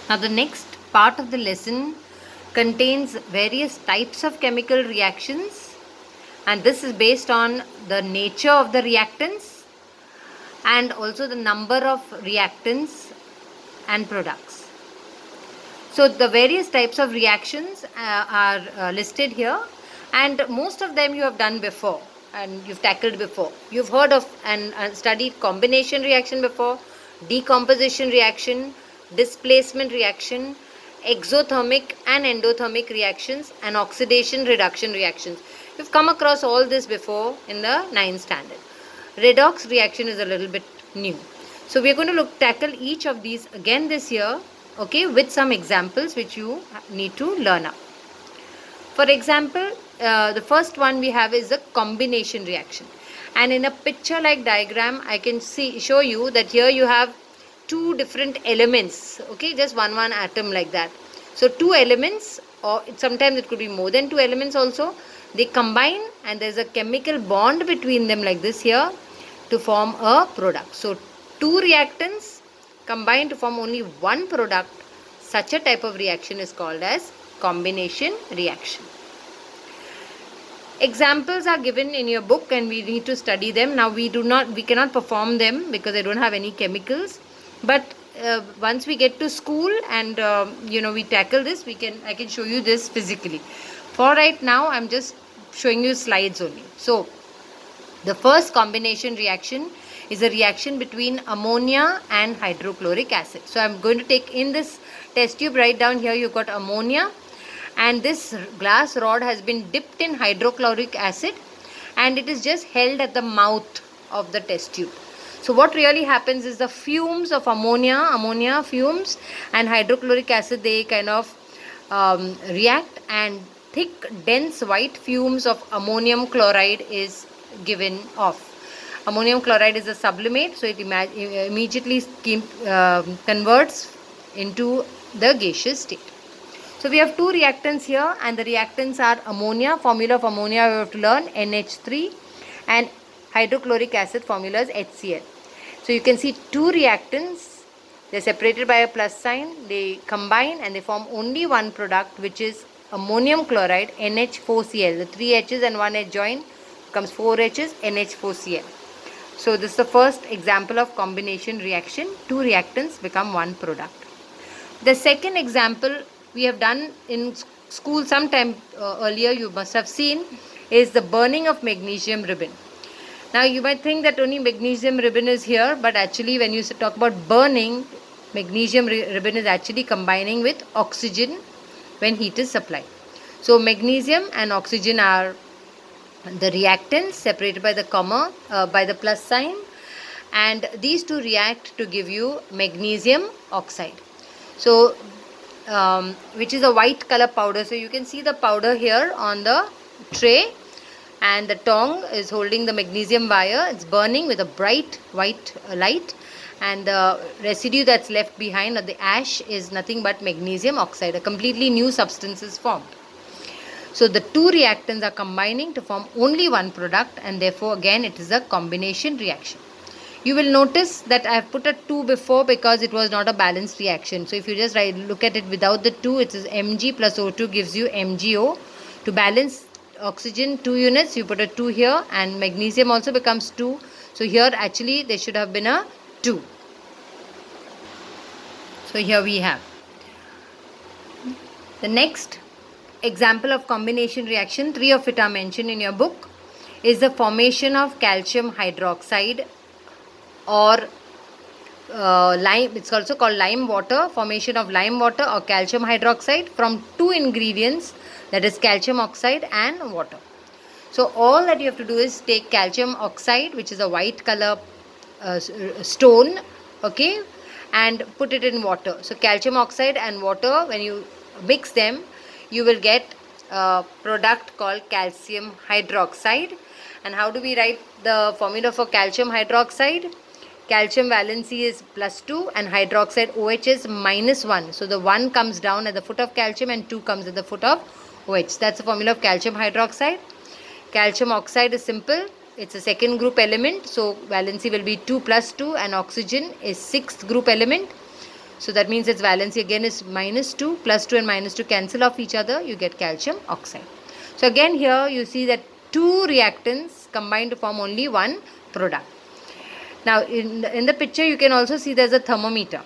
Now the next part of the lesson contains various types of chemical reactions, and this is based on the nature of the reactants and also the number of reactants and products. So the various types of reactions are listed here, and most of them you have done before and you've tackled before. You've heard of and studied combination reaction before, decomposition reaction, displacement reaction, exothermic and endothermic reactions, and oxidation reduction reactions. You've come across all this before in the 9th standard. Redox reaction is a little bit new. So we are going to tackle each of these again this year, okay, with some examples which you need to learn up. For example, the first one we have is a combination reaction, and in a picture like diagram I can show you that here you have two different elements, okay, just one atom like that. So two elements, or sometimes it could be more than two elements also, they combine and there's a chemical bond between them like this here to form a product. So two reactants combine to form only one product. Such a type of reaction is called as combination reaction. Examples are given in your book and we need to study them. Now we cannot perform them because they don't have any chemicals, but once we get to school and we tackle this, I can show you this physically. For right now I'm just showing you slides only. So the first combination reaction is a reaction between ammonia and hydrochloric acid. So I'm going to take in this test tube right down here, you've got ammonia, and this glass rod has been dipped in hydrochloric acid and it is just held at the mouth of the test tube. So what really happens is the fumes of ammonia fumes and hydrochloric acid, they kind of react, and thick dense white fumes of ammonium chloride is given off. Ammonium chloride is a sublimate, so it immediately converts into the gaseous state. So we have two reactants here, and the reactants are ammonia. Formula of ammonia we have to learn, NH3, and hydrochloric acid formula is HCl. So you can see two reactants, they are separated by a plus sign, they combine and they form only one product, which is ammonium chloride, NH4Cl. The three H's and one H join becomes 4 H's, NH4Cl. So this is the first example of combination reaction. Two reactants become one product. The second example we have done in school sometime earlier, you must have seen, is the burning of magnesium ribbon. Now you might think that only magnesium ribbon is here, but actually when you talk about burning, magnesium ribbon is actually combining with oxygen when heat is supplied. So magnesium and oxygen are the reactants separated by the comma, by the plus sign, and these two react to give you magnesium oxide. So which is a white color powder. So you can see the powder here on the tray, and the tongue is holding the magnesium wire. It's burning with a bright white light, and the residue that's left behind, or the ash, is nothing but magnesium oxide. A completely new substance is formed. So the two reactants are combining to form only one product, and therefore again it is a combination reaction. You will notice that I have put a 2 before because it was not a balanced reaction. So if you just look at it without the 2, it is Mg plus O2 gives you MgO. To balance oxygen 2 units, you put a 2 here, and magnesium also becomes 2. So here actually there should have been a 2. So here we have. The next example of combination reaction, 3 of it are mentioned in your book, is the formation of calcium hydroxide, or lime. It's also called lime water, formation of lime water or calcium hydroxide from two ingredients, that is calcium oxide and water. So all that you have to do is take calcium oxide, which is a white color stone, okay, and put it in water. So calcium oxide and water, when you mix them, you will get a product called calcium hydroxide. And how do we write the formula for calcium hydroxide? Calcium valency is +2 and hydroxide OH is -1. So the 1 comes down at the foot of calcium and 2 comes at the foot of OH. That's the formula of calcium hydroxide. Calcium oxide is simple. It's a second group element. So valency will be 2 + 2, and oxygen is 6th group element. So that means its valency again is -2, +2 and -2 cancel off each other, you get calcium oxide. So again here you see that two reactants combine to form only one product. Now in the picture you can also see there's a thermometer.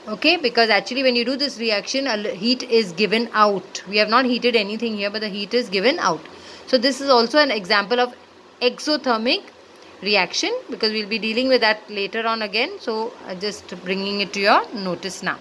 Okay, because actually when you do this reaction, heat is given out. We have not heated anything here, but the heat is given out. So this is also an example of exothermic reaction, because we'll be dealing with that later on again. So just bringing it to your notice now.